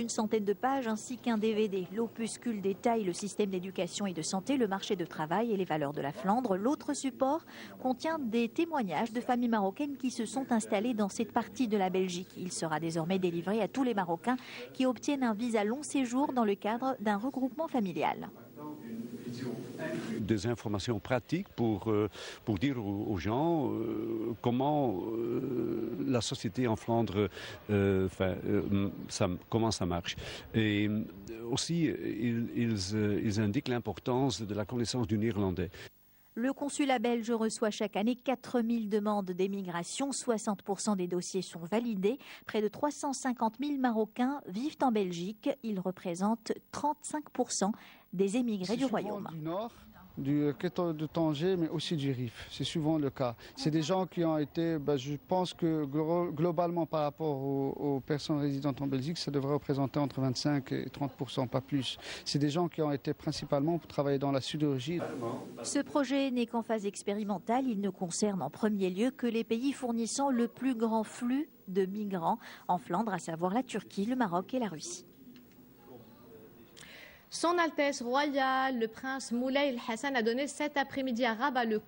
Une centaine de pages ainsi qu'un DVD. L'opuscule détaille le système d'éducation et de santé, le marché de travail et les valeurs de la Flandre. L'autre support contient des témoignages de familles marocaines qui se sont installées dans cette partie de la Belgique. Il sera désormais délivré à tous les Marocains qui obtiennent un visa long séjour dans le cadre d'un regroupement familial. Des informations pratiques pour dire aux gens comment la société en Flandre, comment ça marche. Et aussi, ils indiquent l'importance de la connaissance du néerlandais. Le consulat belge reçoit chaque année 4000 demandes d'émigration. 60% des dossiers sont validés. Près de 350 000 Marocains vivent en Belgique. Ils représentent 35% des émigrés du Royaume. Du Nord, de Tanger, mais aussi du Rif. C'est souvent le cas. C'est des gens qui ont été, je pense que globalement par rapport aux personnes résidentes en Belgique, ça devrait représenter entre 25 et 30%, pas plus. C'est des gens qui ont été principalement pour travailler dans la sidérurgie. Ce projet n'est qu'en phase expérimentale. Il ne concerne en premier lieu que les pays fournissant le plus grand flux de migrants en Flandre, à savoir la Turquie, le Maroc et la Russie. Son Altesse royale, le prince Moulay El Hassan a donné cet après-midi à Rabat le